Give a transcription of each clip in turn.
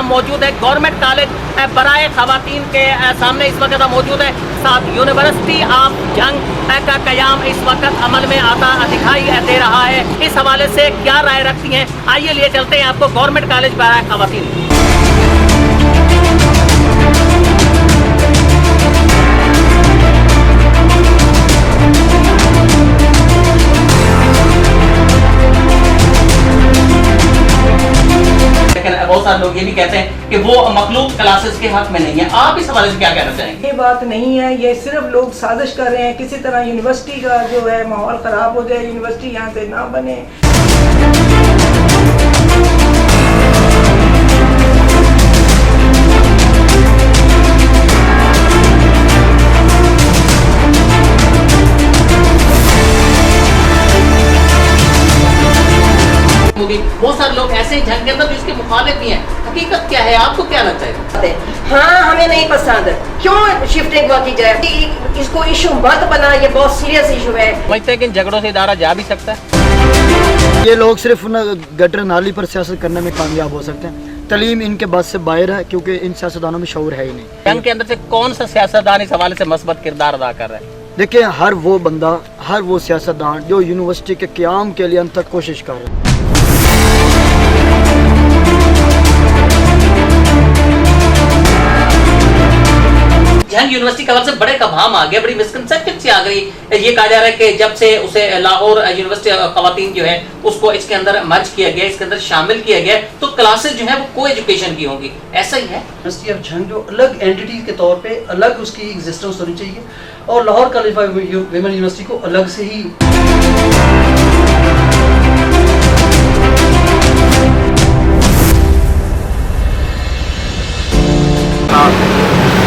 हम मौजूद है गवर्नमेंट कॉलेज बराए खवातीन के सामने इस वक्त हम मौजूद है। साथ यूनिवर्सिटी ऑफ जंग का कयाम इस वक्त अमल में आता दिखाई दे रहा है। इस हवाले से क्या राय रखती हैं, आइए लिए चलते हैं आपको गवर्नमेंट कॉलेज बराए खवातीन। बहुत सारे लोग ये भी कहते हैं कि वो मखलूक क्लासेस के हक में नहीं है, आप इस हवाले से क्या कहना चाहेंगे? ये बात नहीं है, ये सिर्फ लोग साजिश कर रहे हैं किसी तरह यूनिवर्सिटी का जो है माहौल खराब हो जाए, यूनिवर्सिटी यहाँ से ना बने। बहुत सारे लोग ऐसे जंग के अंदर जिसके मुखालिफ भी हैं, हकीकत क्या है, आपको क्या लगता है? हाँ, हमें नहीं पसंद, क्यों शिफ्टिंग की जाए, इसको इशू मत बना, ये बहुत सीरियस इशू है। समझते हैं कि इन झगड़ों से इदारा जा भी सकता है। ये लोग सिर्फ न गटर नाली पर सियासत करने में कामयाब हो सकते हैं, तलीम इनके बस से बाहर है, क्योंकि इन सियासतदानों में शऊर है ही नहीं। जंग के अंदर से कौन सा सियासतदान इस हवाले से मस्बत किरदार अदा कर रहा है? देखिए, हर वो बंदा, हर वो सियासतदान जो यूनिवर्सिटी के क़याम के लिए अंत तक कोशिश कर रहे हैं। जंग यूनिवर्सिटी के हवाले से बड़े कबाम आ गया, बड़ी मिसकंसेप्शन सी आ गई। ये कहा जा रहा है कि जब से उसे लाहौर यूनिवर्सिटी खवातीन जो है उसको इसके अंदर मर्ज किया गया, इसके अंदर शामिल किया गया, तो क्लासेस जो है वो को एजुकेशन की होंगी, ऐसा ही है। यूनिवर्सिटी ऑफ जंग जो अलग एंटिटी के तौर पे अलग उसकी एग्जिस्टेंस होनी चाहिए, और Lahore college of women university को अलग से ही।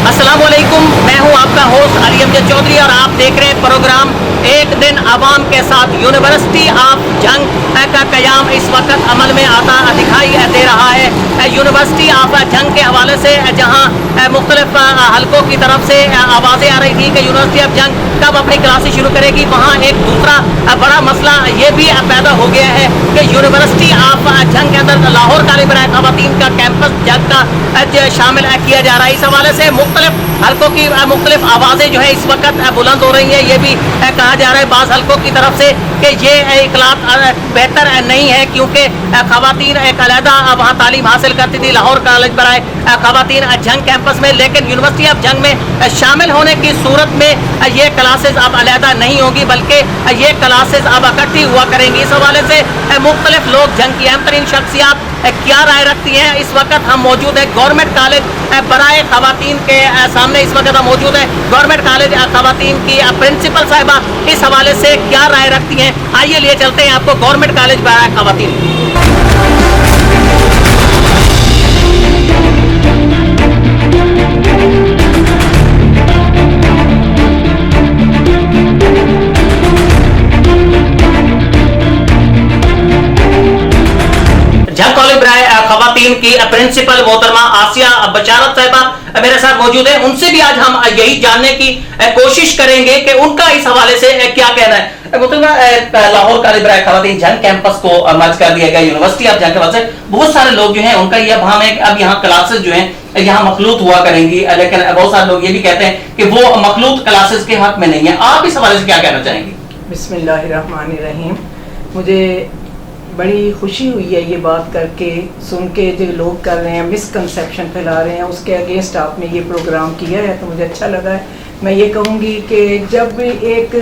अस्सलाम वालेकुम, मैं हूं आपका होस्ट अली अमजद चौधरी और आप देख रहे हैं प्रोग्राम एक दिन अवाम के साथ। यूनिवर्सिटी ऑफ जंग का कयाम इस वक्त अमल में आता दिखाई दे रहा है। यूनिवर्सिटी ऑफ जंग के हवाले से जहां मुख्तलिफ हलकों की तरफ से आवाज़ें आ रही थी कि यूनिवर्सिटी ऑफ जंग कब अपनी क्लासेस शुरू करेगी, वहाँ एक दूसरा बड़ा मसला ये भी पैदा हो गया है कि यूनिवर्सिटी ऑफ जंग के अंदर लाहौर कॉलेज बराए खवातीन का कैंपस जंग का शामिल किया जा रहा है। इस हवाले से मुख्तलिफ हलकों की मुख्तलिफ आवाज़ें जो है इस वक्त बुलंद हो रही हैं। ये भी कहा जा रहा है बाज़ हलकों की तरफ से कि ये इखलाक बेहतर नहीं है, क्योंकि खवातीन एक अलहदा वहाँ तालीम हासिल करती थी लाहौर कॉलेज बराए खवातीन जंग कैंपस में, लेकिन यूनिवर्सिटी ऑफ जंग में शामिल होने की सूरत में ये क्लासेस अब अलहदा नहीं होगी, बल्कि ये क्लासेस अब इकट्ठी हुआ करेंगी। इस हवाले से मुख्तलिफ लोग जंग की अहम तरीन शख्सियात क्या राय रखती हैं। इस वक्त हम मौजूद है गवर्नमेंट कॉलेज बराए खवातीन के सामने, इस वक्त हम मौजूद है गवर्नमेंट कॉलेज खवातीन की प्रिंसिपल साहिबा इस हवाले से क्या राय रखती हैं, आइए लिए चलते हैं आपको गवर्नमेंट कॉलेज बराए खवातीन। जंग कॉलेज बराए खवातीन की प्रिंसिपल मोहतरमा आसिया बशारत साहिबा मेरे साथ मौजूद है, उनसे भी आज हम यही जानने की कोशिश करेंगे कि उनका इस हवाले से क्या कहना है। मोहतरमा, लाहौर कॉलेज बराए खवातीन जंग कैंपस को मर्ज कर दिया गया यूनिवर्सिटी ऑफ जंग के वजह से बहुत सारे लोग जो हैं उनका ये अभाव है कि अब यहाँ क्लासेस जो हैं यहाँ मखलूत हुआ करेंगी, लेकिन बहुत सारे लोग ये भी कहते हैं कि वो मखलूत क्लासेस के हक में नहीं है, आप इस हवाले से क्या कहना चाहेंगे? बिस्मिल्लाहिर्रहमानिर्रहीम। मुझे बड़ी खुशी हुई है ये बात करके, सुन के जो लोग कर रहे हैं मिसकंसेप्शन फैला रहे हैं, उसके अगेंस्ट आपने ये प्रोग्राम किया है तो मुझे अच्छा लगा है। मैं ये कहूँगी कि जब भी एक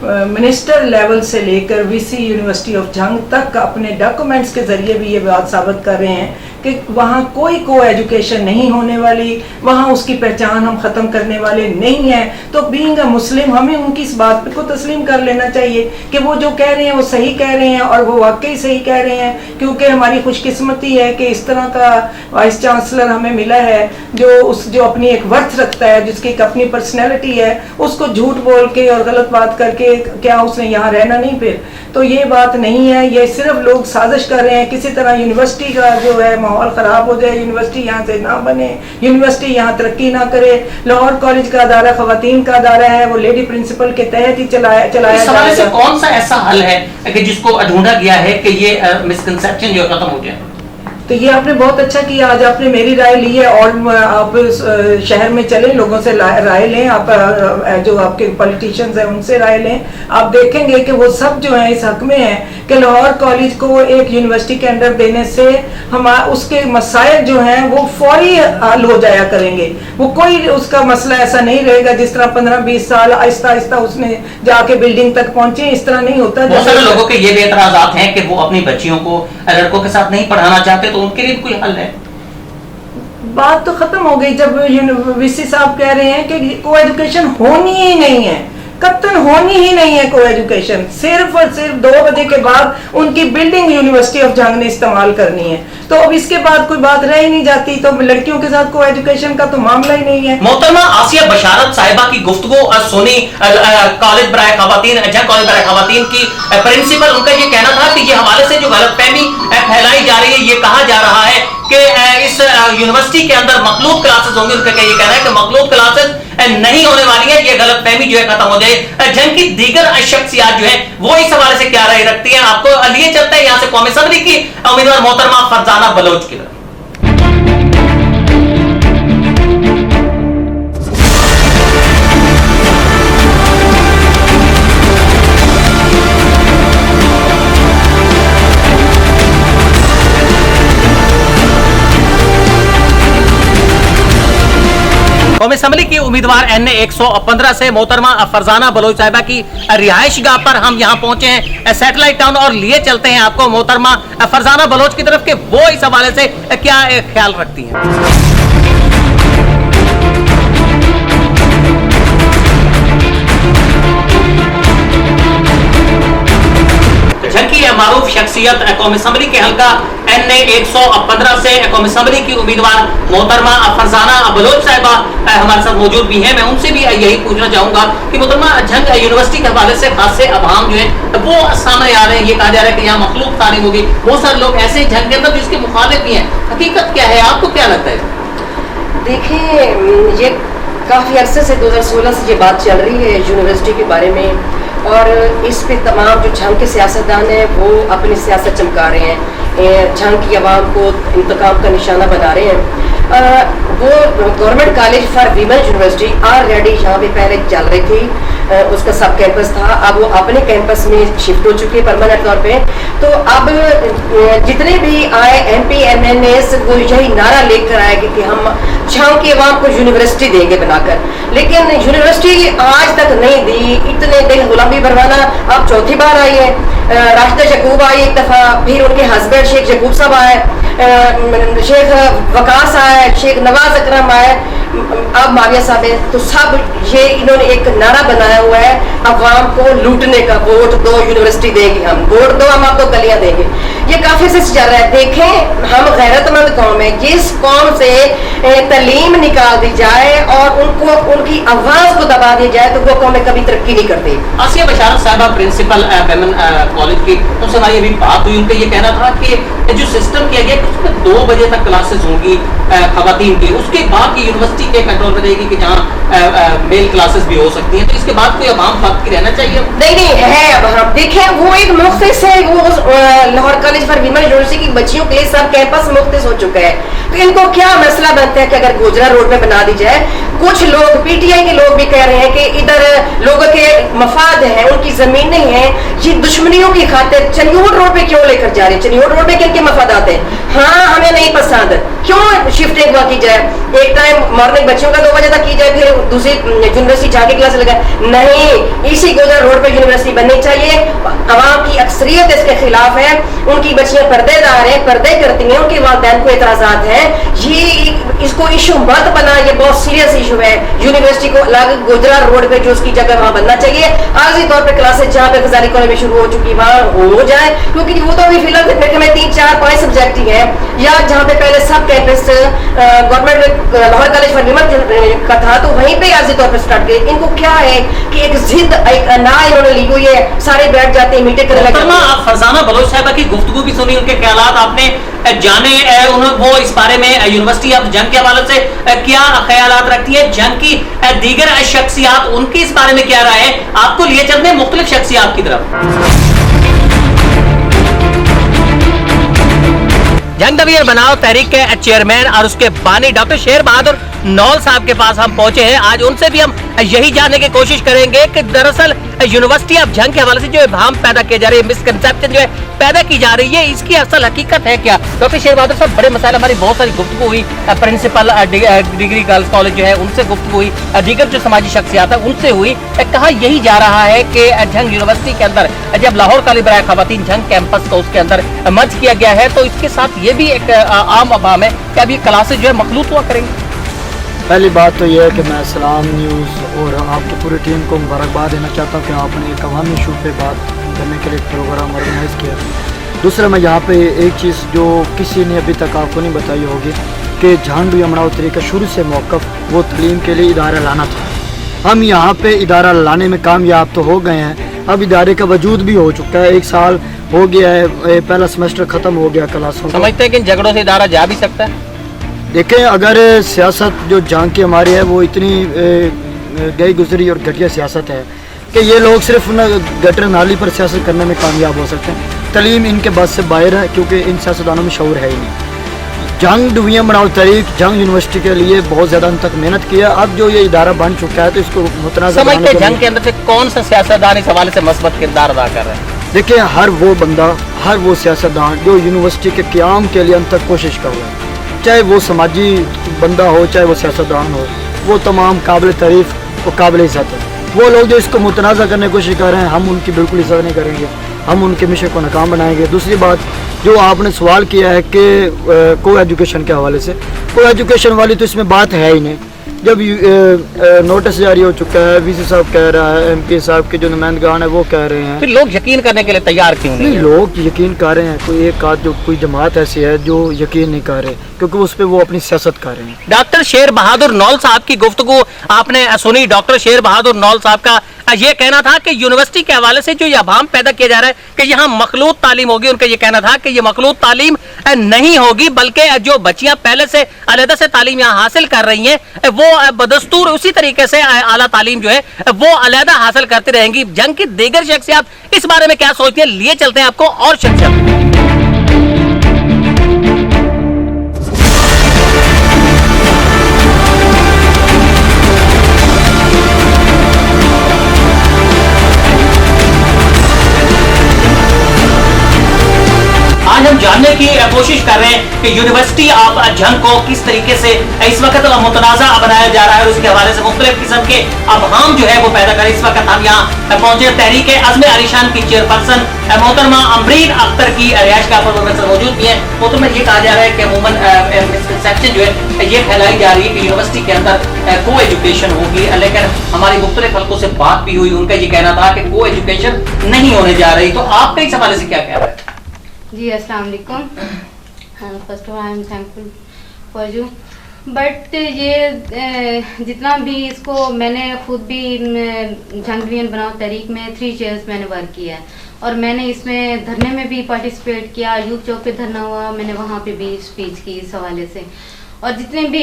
मिनिस्टर लेवल से लेकर वीसी यूनिवर्सिटी ऑफ जंग तक अपने डॉक्यूमेंट्स के ज़रिए भी ये बात साबित कर रहे हैं कि वहाँ कोई को एजुकेशन नहीं होने वाली, वहाँ उसकी पहचान हम ख़त्म करने वाले नहीं हैं, तो बीइंग अ मुस्लिम हमें उनकी इस बात को तस्लीम कर लेना चाहिए कि वो जो कह रहे हैं वो सही कह रहे हैं, और वो वाकई सही कह रहे हैं, क्योंकि हमारी खुशकिस्मती है कि इस तरह का वाइस चांसलर हमें मिला है जो अपनी एक वर्थ रखता है, जिसकी एक अपनी पर्सनैलिटी है, उसको झूठ बोल के और गलत बात करके क्या उसने यहाँ रहना नहीं। फिर तो ये बात नहीं है, ये सिर्फ लोग साजिश कर रहे हैं किसी तरह यूनिवर्सिटी का जो है माहौल ख़राब हो जाए, यूनिवर्सिटी यहाँ से ना बने, यूनिवर्सिटी यहाँ तरक्की ना करे। लाहौर कॉलेज का अदारा खवातीन का अदारा है, वो लेडी प्रिंसिपल के तहत ही चलाया जाएगा। कौन सा ऐसा हल है कि जिसको ढूंढा गया है कि ये मिसकंसेप्शन जो खत्म हो जाए? तो ये आपने बहुत अच्छा किया, आज आपने मेरी राय ली है और आप शहर में चलें, लोगों से राय लें, आप जो आपके पॉलिटिशियंस हैं उनसे राय लें। आप देखेंगे कि वो सब जो है इस हक में है कि लाहौर कॉलेज को एक यूनिवर्सिटी के अंडर देने से हम उसके मसाइल जो हैं वो फौरी हल हो जाया करेंगे। वो कोई उसका मसला ऐसा नहीं रहेगा जिस तरह 15-20 साल आहिस्ता आहिस्ता उसने जाके बिल्डिंग तक पहुंचे, इस तरह नहीं होता। बहुत सारे लोगों के ये भी एतराजात हैं कि वो अपनी बच्चियों को लड़कों के साथ नहीं पढ़ाना चाहते, तो उनके लिए कोई हल है? बात तो खत्म हो गई जब वीसी साहब कह रहे हैं कि को एजुकेशन होनी ही नहीं है, कतन होनी ही नहीं है को एजुकेशन। सिर्फ और सिर्फ 2 बजे के बाद उनकी बिल्डिंग यूनिवर्सिटी ऑफ जंग ने इस्तेमाल करनी है, तो अब इसके बाद कोई बात रह ही नहीं जाती। तो लड़कियों के साथ को एजुकेशन का तो मामला ही नहीं है। मोहतरमा आसिया बशारत साहिबा की गुफ्तगू सुनी, कॉलेज बराए खवातीन, जंग कॉलेज बराए खवातीन की प्रिंसिपल, उनका ये कहना था कि ये हवाले से जो गलतफहमी फैलाई जा रही है, ये कहा जा रहा है कि इस यूनिवर्सिटी के अंदर मखलूत क्लासेस होंगे। उनका ये कहना है कि मखलूत क्लासेस नहीं होने वाली है, ये गलतफहमी जो है खत्म हो जाए। जंग की दीगर शख्सियात जो है वो इस हवाले से क्या राय रखती हैं, आपको लिए चलते हैं यहाँ से कौमी असम्बली की उम्मीदवार मोहतरमा फरजाना बलोच की तरफ। कौमी असम्बली की उम्मीदवार NA 115 से मोहतरमा फरजाना बलोच साहिबा की रिहाइश गाह पर हम यहाँ पहुंचे हैं सैटेलाइट टाउन, और लिए चलते हैं आपको मोहतरमा फरजाना बलोच की तरफ के वो इस हवाले से क्या ख्याल रखती हैं। जंग की मारूफ शख्सियत कौमी असम्बली के हल्का NA 115 से कौमी असम्बली की उम्मीदवार मोहतरमा फरजाना बलोच साहिबा हमारे साथ मौजूद भी हैं। मैं उनसे भी यही पूछना चाहूंगा कि मोहतरमा जंग यूनिवर्सिटी के हवाले से खास से अवाम जो है वो सामने आ रहे हैं, ये कहा जा रहा है कि यहाँ मखलूक तालीम होगी, बहुत सारे लोग ऐसे जंग के अंदर जिसके मुखालिफ भी हैं, हकीकत क्या है, आपको क्या लगता है? देखिए, ये काफ़ी अरसे से 2016 से ये बात चल रही है यूनिवर्सिटी के बारे में, और इस पे तमाम जो जंग के सियासतदान हैं वो अपनी सियासत चमका रहे हैं, जंग की आवाम को इंतकाम का निशाना बना रहे हैं। वो government college for women university already यहाँ पे पहले चल रही थी, उसका सब कैंपस था, अब वो अपने कैंपस में शिफ्ट हो चुके परमानेंट तौर पे। तो अब जितने भी आए MP MNAs वो यही नारा लेकर आए कि हम जंग की आवाम को यूनिवर्सिटी देंगे बनाकर, लेकिन यूनिवर्सिटी आज तक नहीं दी। इतने दिन गुलामी परवाना अब चौथी बार आई है, राशिदा यकूब आई एक दफ़ा, फिर उनके हस्बैंड शेख यकूब साहब आए, शेख वकास आए, शेख नवाज अकरम आए, अब माविया साहब है। तो सब ये इन्होंने एक नारा बनाया हुआ है अवाम को लूटने का, वोट दो यूनिवर्सिटी देंगे हम, वोट दो हम आपको गलियां देंगे। ये काफी से चल रहा है। देखें, हम गैरतमंद कौम है, जिस कौम से तालीम निकाल दी जाए और उनको उनकी आवाज को दबा दी जाए तो वो कौमें कभी तरक्की नहीं करती। आसिया बशारत साहिबा प्रिंसिपल वेमेन कॉलेज की, उनसे हमारी अभी बात हुई, उनका ये कहना था कि जो सिस्टम किया गया उसमें 2 बजे तक क्लासेस होंगी खवातीन की, उसके बाद की यूनिवर्सिटी के कंट्रोल में रहेगी कि जहाँ मेल क्लासेस भी हो सकती हैं, तो इसके बाद कोई अवाम बाकी रहना चाहिए? नहीं है। अब हम देखें, वो एक मुख्तस है, वो Lahore college for women university की बच्चियों के लिए सब कैंपस मुख्तस हो चुका है। तो इनको क्या मसला बनता है कि अगर गोजरा रोड में बना दी जाए? कुछ लोग PTI के लोग भी कह रहे हैं कि इधर लोगों के मफाद हैं, उनकी जमीन नहीं है, ये दुश्मनियों की खातिर चनियोट रोड पे क्यों लेकर जा रहे हैं? चनियोट रोड पे किन के मफाद आते हैं? हाँ, हमें नहीं पसंद, क्यों शिफ्टिंग वहाँ की जाए? एक टाइम मॉर्निंग बच्चों का 2 बजे तक की जाए, फिर दूसरी यूनिवर्सिटी जाके क्लास लगाए। नहीं, इसी गोजरा रोड पे यूनिवर्सिटी बननी चाहिए। आवाम की अक्सरियत इसके खिलाफ है, उनकी बच्चियां पर्देदार हैं, पर्दे करती हैं, उनके वालिदैन को एतराजात हैं। ये इसको इशू मत बना, ये बहुत सीरियस इशू है। यूनिवर्सिटी को अलग गोजरा रोड पे जो उसकी जगह वहाँ बनना चाहिए। आर्जी तौर पे क्लासेस जहाँ पे गजाली कॉलेज में शुरू हो चुकी वहाँ हो जाए, क्योंकि वो तो अभी फिलहाल में 3, 4, 5 सब्जेक्ट ही है। या जहाँ पे पहले सब campus government Lahore college for women का था, तो वहीं पे आर्जी तौर पे स्टार्ट किए। इनको क्या है कि एक जिद ना इन्होंने ली हुई है, सारे बैठ जाते हैं मीटिंग करने लगे। आप फरजाना बलोच साहिबा की गुफ्तगू भी सुनी, उनके ख्यालात आपने जाने, वो इस बारे में यूनिवर्सिटी ऑफ जंग के हवाले से क्या ख्यालात रखती है, जंग की दीगर शख्सियात उनकी इस बारे में क्या राय है, आपको लिए चलते हैं मुख्तलिफ शख्सियात की तरफ। जंग यूनियन बनाओ तहरीक के चेयरमैन और उसके बानी डॉक्टर शेर बहादुर नौल साहब के पास हम पहुंचे हैं। आज उनसे भी हम यही जानने की कोशिश करेंगे कि दरअसल यूनिवर्सिटी ऑफ झंग के हवाले से जो इबाम पैदा किए जा रहे हैं, मिसकंसेप्शन जो है पैदा की जा रही है, इसकी असल हकीकत है क्या? डॉक्टर शेर बहादुर साहब, बड़े मसाइल, हमारी बहुत सारी गुफ्तगू हुई, प्रिंसिपल डिग्री गर्ल्स कॉलेज जो है उनसे गुफ्तगू हुई, दीगर जो समाजी शख्सियात है उनसे हुई। कहा यही जा रहा है कि झंग यूनिवर्सिटी के अंदर जब लाहौर काली बराए खवातीन झंग कैंपस को उसके अंदर मर्ज किया गया है, तो इसके साथ ये भी एक आम अवाम है कि अब ये क्लासेज जो है मखलूत हुआ करेंगे। पहली बात तो यह है कि मैं सलाम न्यूज़ और आपकी पूरी टीम को मुबारकबाद देना चाहता हूँ कि आपने एक अवामी इशू पे बात करने के लिए प्रोग्राम ऑर्गेनाइज़ किया। दूसरा, मैं यहाँ पे एक चीज़ जो किसी ने अभी तक आपको नहीं बताई होगी कि झंग यमुना उत्तरी का शुरू से मौक़िफ़ वो तालीम के लिए इदारा लाना था। हम यहाँ पे इदारा लाने में कामयाब तो हो गए हैं, अब इदारे का वजूद भी हो चुका है, 1 साल हो गया है, पहला सेमेस्टर ख़त्म हो गया क्लासों का। समझते हैं कि इन झगड़ों से इदारा जा भी सकता है? देखें, अगर सियासत जो झंग की हमारी है वो इतनी गई गुजरी और घटिया सियासत है कि ये लोग सिर्फ न गटर नाली पर सियासत करने में कामयाब हो सकते हैं। तालीम इनके बस से बाहर है क्योंकि इन सियासतदानों में शऊर है ही नहीं। झंग यूनियन बनाओ तहरीक झंग यूनिवर्सिटी के लिए बहुत ज़्यादा उन तक मेहनत किया, अब जो ये इदारा बन चुका है तो इसको मुतनाज़ा समझते हैं झंग के अंदर से कौन सा सियासतदान इस हवाले से मस्बत किरदार अदा कर रहे हैं? देखिए, हर वो बंदा, हर वो सियासतदान जो यूनिवर्सिटी के क़याम के लिए अंत तक कोशिश कर रहा है, चाहे वो समाजी बंदा हो चाहे वो सियासतदान हो, वो तमाम काबिल तारीफ़ और काबिल इज़्ज़त है। वो लोग जो इसको मुतनाज़ा करने की कोशिश कर रहे हैं, हम उनकी बिल्कुल इज़्ज़त नहीं करेंगे, हम उनके मिशन को नाकाम बनाएंगे। दूसरी बात, जो आपने सवाल किया है कि को एजुकेशन के हवाले से, को एजुकेशन वाली तो इसमें बात है ही नहीं। जब नोटिस जारी हो चुका है, वीसी साहब कह रहा है, एमपी साहब के जो नुमाइंदगान है वो कह रहे हैं, फिर लोग यकीन करने के लिए तैयार क्यों नहीं नहीं है? लोग यकीन कर रहे हैं। कोई एक आध जो कोई जमात ऐसी है जो यकीन नहीं कर रहे क्योंकि उस पर वो अपनी सियासत कर रहे हैं। डॉक्टर शेर बहादुर नौल साहब की गुफ्तगू आपने सुनी। डॉक्टर शेर बहादुर नौल साहब का ये कहना था कि यूनिवर्सिटी के हवाले से जो ये अवाम पैदा किया जा रहा है कि यहाँ मखलूत तालीम होगी, उनका ये कहना था कि ये मखलूत तालीम नहीं होगी, बल्कि जो बच्चियां पहले से अलग से तालीम यहाँ हासिल कर रही हैं वो बदस्तूर उसी तरीके से आला तालीम जो है वो अलग हासिल करती रहेंगी। जंग की दीगर शख्सियात इस बारे में क्या सोचती है, लिए चलते हैं आपको और शख्सियत। आज हम जानने की कोशिश कर रहे हैं कि यूनिवर्सिटी ऑफ झंग को किस तरीके से इस वक्त मुतनाज़ा बनाया जा रहा है और उसके हवाले से मुख्तलिफ किस्म के अवहाम जो है वो पैदा करें। इस वक्त हम यहाँ पहुंचे तहरीक अज़्म आलिशान की चेयरपर्सन मोहतरमा अमरीन अख्तर की रिहाइश का प्रोफेसर मौजूद भी है। मोहतरमा, ये कहा जा रहा है कि अमूमन मिसकंसेप्शन जो है ये फैलाई जा रही है कि यूनिवर्सिटी के अंदर को एजुकेशन होगी, लेकिन हमारी मुख्तलिफ हल्कों से बात भी हुई, उनका ये कहना था कि को एजुकेशन नहीं होने जा रही। तो आपका इस हवाले से क्या कह रहा है? जी अस्सलाम वालेकुम। First of all I am thankful for you, but ये जितना भी इसको मैंने खुद भी झंग यूनियन बनाओ तहरीक में 3 चेयर्स मैंने वर्क किया है और मैंने इसमें धरने में भी पार्टिसिपेट किया, यूथ चौक पे धरना हुआ, मैंने वहाँ पे भी स्पीच की इस हवाले से। और जितने भी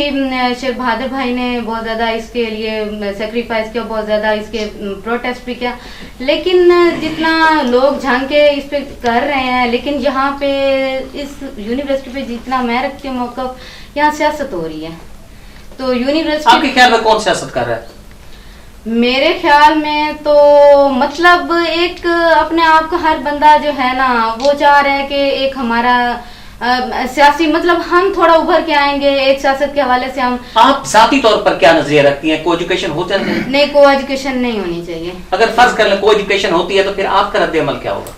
शेर बहादुर भाई ने बहुत ज़्यादा इसके लिए सेक्रीफाइस किया, बहुत ज़्यादा इसके प्रोटेस्ट भी किया, लेकिन जितना लोग झंग के इस पे कर रहे हैं, लेकिन यहाँ पे इस यूनिवर्सिटी पे जितना मैं रखती हूँ मौक़िफ़, यहाँ सियासत हो रही है। तो यूनिवर्सिटी आपके ख्याल में कौन सियासत कर रहा है? मेरे ख्याल में तो मतलब एक अपने आप का हर बंदा जो है ना वो चाह रहे हैं कि एक हमारा सियासी मतलब हम थोड़ा उभर के आएंगे एक सियासत के हवाले से। हम आप ज़ाती तौर पर क्या नजरिया रखती हैं? को एजुकेशन हो जाती है? नहीं, को एजुकेशन नहीं होनी चाहिए। अगर फर्ज कर लें को एजुकेशन होती है तो फिर आपका रद्द अमल क्या होगा?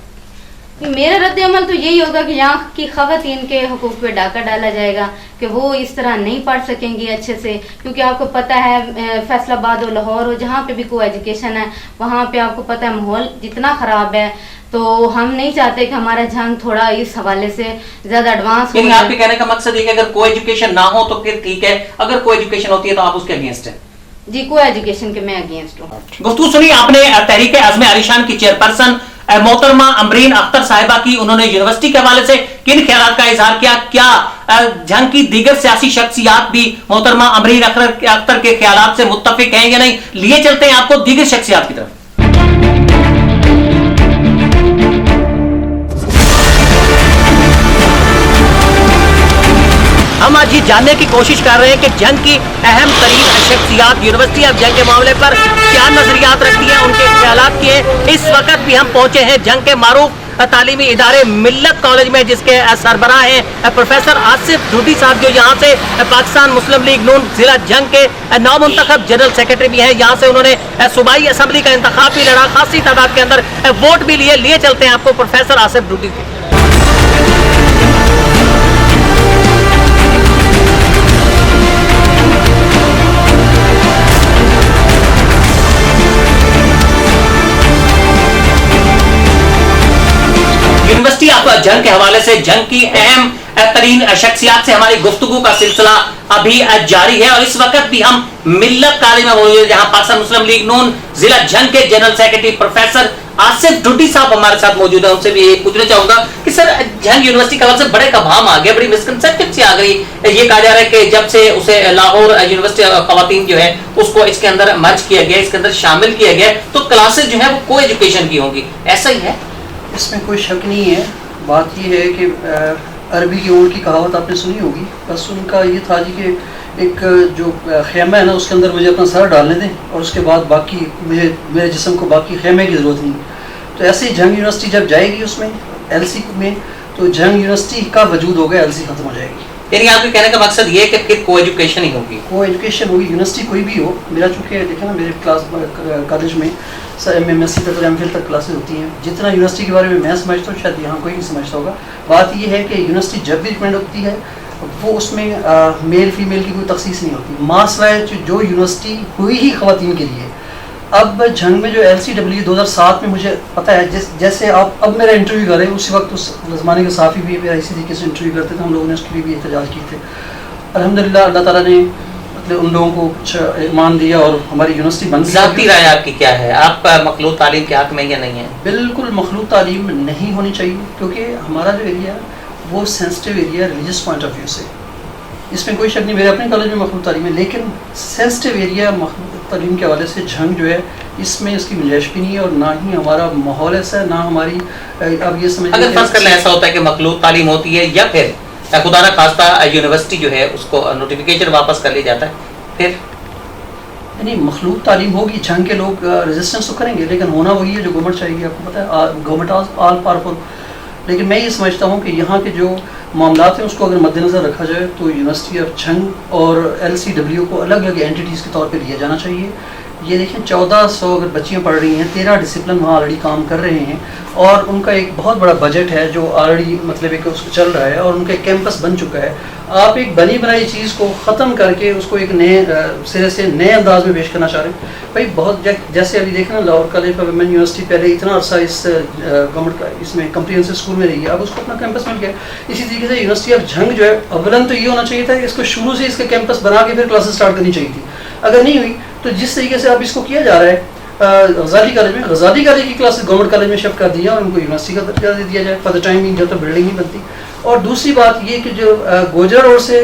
मेरा रद्द अमल तो यही होगा कि यहाँ की ख़वातीन के हुकूक पे डाका डाला जाएगा कि वो इस तरह नहीं पढ़ सकेंगी अच्छे से, क्योंकि आपको पता है फैसलाबाद हो, लाहौर हो, जहाँ पे भी को एजुकेशन है वहाँ पे आपको पता है माहौल जितना ख़राब है। तो हम नहीं चाहते कि हमारा झंग थोड़ा इस हवाले से ज़्यादा एडवांस हो। आपके कहने का मकसद है कि अगर को एजुकेशन ना हो तो फिर ठीक है, अगर को एजुकेशन होती है तो आप उसके अगेंस्ट हैं? जी, को एजुकेशन के मैं अगेंस्ट हूँ। गुफ्तगू सुनी आपने तहरीक अज़्म आलिशान की चेयरपर्सन मोहतरमा अमरीन अख्तर साहिबा की। उन्होंने यूनिवर्सिटी के हवाले से किन ख्यालात का इजहार किया, क्या झंग की दीगर सियासी शख्सियात भी मोहतरमा अमरीन अख्तर के ख्यालात से मुत्तफिक हैं या नहीं? लिए चलते हैं आपको दीगर शख्सियात की तरफ। आज ये जानने की कोशिश कर रहे हैं कि जंग की अहम तरीन शख्सियात यूनिवर्सिटी ऑफ जंग के मामले पर क्या नजरियात रखती हैं, उनके ख्यालात किए। इस वक्त भी हम पहुंचे हैं जंग के मारूफ तालीमी इदारे मिल्लत कॉलेज में, जिसके सरबराह हैं प्रोफेसर आसिफ ढूडी साहब, जो यहाँ से पाकिस्तान मुस्लिम लीग नून जिला जंग के नौमुंतखब जनरल सेक्रेटरी भी हैं। यहाँ से उन्होंने सूबाई असम्बली का इंतखाब भी लड़ा, खासी तादाद के अंदर वोट भी लिए चलते हैं आपको प्रोफेसर आसिफ ढूडी से। यूनिवर्सिटी ऑफ जंग के हवाले से जंग की अहम तरीन शख्सियात से हमारी गुफ्तगू का सिलसिला अभी जारी है और इस वक्त भी हम मिल्लत कॉलेज में मौजूद है, जहां पाकिस्तान मुस्लिम लीग नून जिला जंग के जनरल सेक्रेटरी प्रोफेसर आसिफ ढूडी साहब हमारे साथ मौजूद है। उनसे भी ये पूछना चाहूंगा कि सर, जंग यूनिवर्सिटी के हवाले से बड़े कबाम आ गए, बड़ी मिसकंसेप्शन सी आ गई। ये कहा जा रहा है कि जब से उसे लाहौर यूनिवर्सिटी खवातीन जो है उसको इसके अंदर मर्ज किया गया, इसके अंदर शामिल किया गया, तो क्लासेस जो है वो को एजुकेशन की होंगी, ऐसा ही है? इसमें कोई शक नहीं है। बात ये है कि अरबी की ऊँट की कहावत आपने सुनी होगी, बस उनका ये था जी कि एक जो खेमा है ना उसके अंदर मुझे अपना सर डालने दें और उसके बाद बाकी मेरे जिस्म को बाकी खेमे की ज़रूरत नहीं। तो ऐसे ही जंग यूनिवर्सिटी जब जाएगी उसमें एलसी में, तो जंग यूनिवर्सिटी का वजूद होगा, एलसी ख़त्म हो जाएगी। यानी आपके कहने का मकसद ये है कि फिर को एजुकेशन ही होगी? को एजुकेशन होगी, यूनिवर्सिटी कोई भी हो। मेरा चूँकि देखें ना, मेरे कॉलेज में MSc तक और MPhil तक क्लासेस होती हैं। जितना यूनिवर्सिटी के बारे में मैं समझता हूँ शायद यहाँ कोई नहीं समझता होगा। बात यह है कि यूनिवर्सिटी जब भी रिकमेंड होती है वो उसमें मेल फीमेल की कोई तखसीस नहीं होती। मासवाए जो यूनिवर्सिटी हुई ही ख़वातीन के लिए। अब जंग में जो LCW 2007 में मुझे पता है, जैसे आप अब मेरा इंटरव्यू कर रहे हैं, उसी वक्त उस ज़माने के साफ़ी भी मेरा इसी तरीके से इंटरव्यू करते थे, हम लोगों ने उसके लिए भी एहतजाज किए थे। अल्हम्दुलिल्लाह अल्लाह ताला ने मतलब उन लोगों को कुछ ईमान दिया और हमारी यूनिवर्सिटी बन गई। ज़ाती राय आपकी क्या है? आप मखलूत तालीम के हक़ में या नहीं है? बिल्कुल मखलूत तालीम नहीं होनी चाहिए, क्योंकि हमारा जो एरिया है वो sensitive area religious point of view से। इसमें कोई शक नहीं, मेरे अपने कॉलेज में मखलूत तालीम है, लेकिन सेंसिटिव एरिया मखलूत तालीम के हवाले से जंग जो है इसमें इसकी गुंजाइश भी नहीं है और ना ही हमारा माहौल ऐसा है, ना हमारी। अब ये समझ, अगर फर्ज कर लें ऐसा होता है कि मखलूत तालीम होती है या फिर खुदा ना खास्ता यूनिवर्सिटी जो है उसको नोटिफिकेशन वापस कर लिया जाता है, फिर नहीं मखलूत तालीम होगी, जंग के लोग रेजिस्टेंस तो करेंगे, लेकिन होना वही है जो गवर्नमेंट चाहेगी। आपको पता है गवर्नमेंट ऑल पावरफुल। लेकिन मैं ये समझता हूँ कि यहाँ के जो मामलात हैं उसको अगर मद्देनज़र रखा जाए तो यूनिवर्सिटी ऑफ जंग और LCW को अलग अलग एंटिटीज़ के तौर पर लिया जाना चाहिए। ये देखें 1400 अगर बच्चियाँ पढ़ रही हैं, 13 डिसिप्लिन वहाँ ऑलरेडी काम कर रहे हैं और उनका एक बहुत बड़ा बजट है जो ऑलरेडी मतलब एक उसको चल रहा है और उनका एक कैंपस बन चुका है। आप एक बनी बनाई चीज़ को ख़त्म करके उसको एक नए सिरे से नए अंदाज में पेश करना चाह रहे हैं भाई। बहुत जैसे अभी देखना Lahore college for women university पहले इतना अर्सा इस गवर्नमेंट का इसमें कम्प्रीहेंसिव स्कूल में रही है, अब उसको अपना कैंपस मिल गया। इसी तरीके से यूनिवर्सिटी ऑफ जंग जो है अवलन तो ये होना चाहिए था कि इसको शुरू से इसका कैंपस बना के फिर क्लासेस स्टार्ट करनी चाहिए थी। अगर नहीं हुई तो जिस तरीके से अब इसको किया जा रहा है गजाली कॉलेज की क्लासेस गवर्नमेंट कॉलेज में शिफ्ट कर दिया और उनको यूनिवर्सिटी का दर्जा दे दिया जाए फॉर द टाइमिंग, जब तक बिल्डिंग नहीं बनती। और दूसरी बात ये कि जो गोजरा रोड से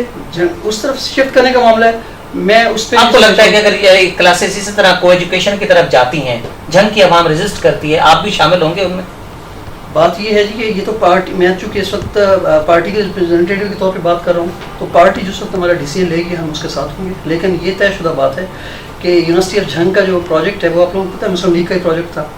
उस तरफ शिफ्ट करने का मामला है, मैं उस पर आपको लगता है कि अगर ये क्लासेस इसी तरह को एजुकेशन की तरफ जाती हैं, जंग की आवाम रेजिस्ट करती है, आप भी शामिल होंगे उनमें? बात ये है जी कि ये तो पार्टी, मैं चूँकि इस वक्त पार्टी के रिप्रेजेंटेटिव के तौर पे बात कर रहा हूँ, तो पार्टी जिस वक्त हमारा डिसीजन लेगी हम उसके साथ होंगे। लेकिन ये तयशुदा बात है कि यूनिवर्सिटी ऑफ जंग का जो प्रोजेक्ट है वो आप लोगों को पता है मुस्लिम लीग का ही प्रोजेक्ट था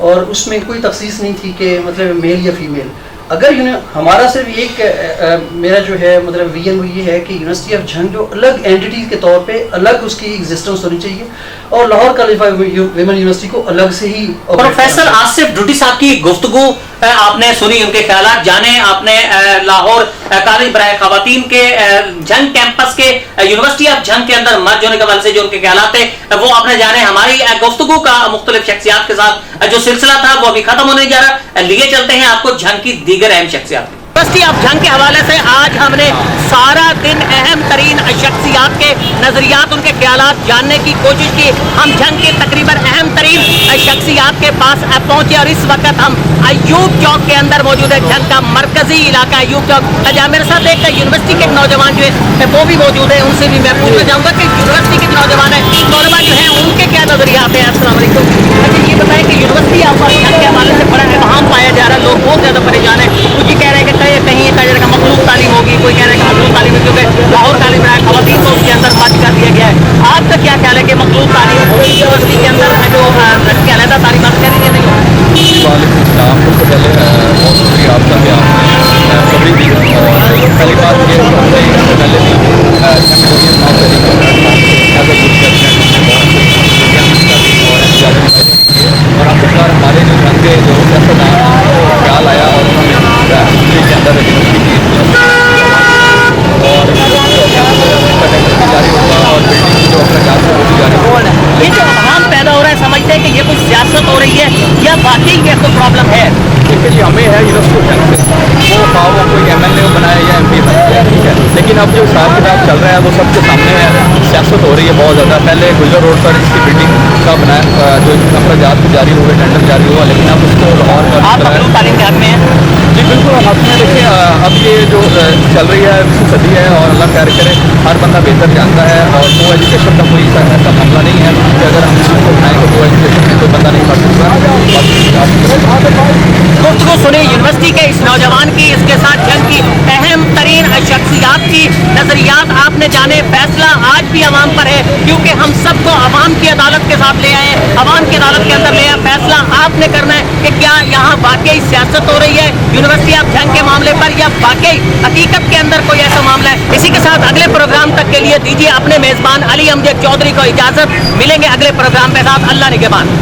और उसमें कोई तखसीस नहीं थी कि मतलब मेल या फीमेल। अगर हमारा सिर्फ एक मेरा जो है मतलब विजन वो ये है कि यूनिवर्सिटी ऑफ जंग जो अलग एंटिटी के तौर पे अलग उसकी एग्जिस्टेंस होनी चाहिए और Lahore college for women university को अलग से ही। प्रोफेसर आसिफ ढूडी साहब की गुफ्तगू आपने सुनी, उनके ख्यालात जाने आपने। लाहौर कॉलेज बराए खवातीन के जंग कैंपस के यूनिवर्सिटी ऑफ जंग के अंदर मर्ज होने के वाले से जो उनके ख्यालात है वो आपने जाने। हमारी गुफ्तगू का मुख्तलिफ शख्सियात के साथ जो सिलसिला था वो अभी खत्म होने जा रहा। लिए चलते हैं आपको जंग की दीगर अहम शख्सियात। यूनिवर्सिटी ऑफ जंग के हवाले से आज हमने सारा दिन अहम तरीन शख्सियात के नजरियात, उनके ख्यालात जानने की कोशिश की। हम जंग के तकरीबन अहम तरीन शख्सियात के पास पहुंचे और इस वक्त हम अयूब चौक के अंदर मौजूद है, जंग का मरकजी इलाका अयूब चौक। जहाँ मेरे साथ एक यूनिवर्सिटी के नौजवान जो है वो भी मौजूद है, उनसे भी मैं पूछना चाहूँगा कि यूनिवर्सिटी के नौजवान है तलबा जो है उनके क्या नजरियात हैं। अस्सलाम वालेकुम। अच्छा ये बताएं कि यूनिवर्सिटी ऑफ जंग के हवाले से बड़ा इबहम पाया जा रहा है, लोग बहुत ज़्यादा परेशान है। कुछ ये कह रहे हैं कि कहीं कहीं मखलूक तालीम होगी, कोई कह रहा है कि मखलूक तालीम, क्योंकि लाहौर लेकिन अब जो हिसाब किताब चल रहा है वो सबके सामने है, सियासत हो रही है बहुत ज़्यादा। पहले गुजर रोड पर इसकी बिल्डिंग का बनाया जो अखराजात जारी हुए, टेंडर जारी हुआ, लेकिन अब उसको लाहौर का आप मखलूत तालीम के हक में हैं? जी बिल्कुल हम हक में। देखिए अब ये जो चल रही है 20वीं सदी है और अल्लाह खैर करे, हर बंदा बेहतर जानता है और को एजुकेशन का कोई ऐसा मामला नहीं है कि अगर हम इसको उठाएँ तो को एजुकेशन में कोई बंदा नहीं पढ़ सकता। गुफ्तगू सुनी यूनिवर्सिटी के इस नौजवान की, इसके साथ जंग की अहम तरीन शख्सियात की नजरियात आपने जाने। फैसला आज भी अवाम पर है, क्योंकि हम सबको अवाम की अदालत के साथ ले आए, अवाम की अदालत के अंदर ले आए। फैसला आपने करना है कि क्या यहाँ वाकई सियासत हो रही है यूनिवर्सिटी ऑफ जंग के मामले पर, या वाकई हकीकत के अंदर कोई ऐसा मामला है। इसी के साथ अगले प्रोग्राम तक के लिए दीजिए अपने मेजबान अली अमजद चौधरी को इजाजत। मिलेंगे अगले प्रोग्राम के साथ, अल्लाह निगहबान।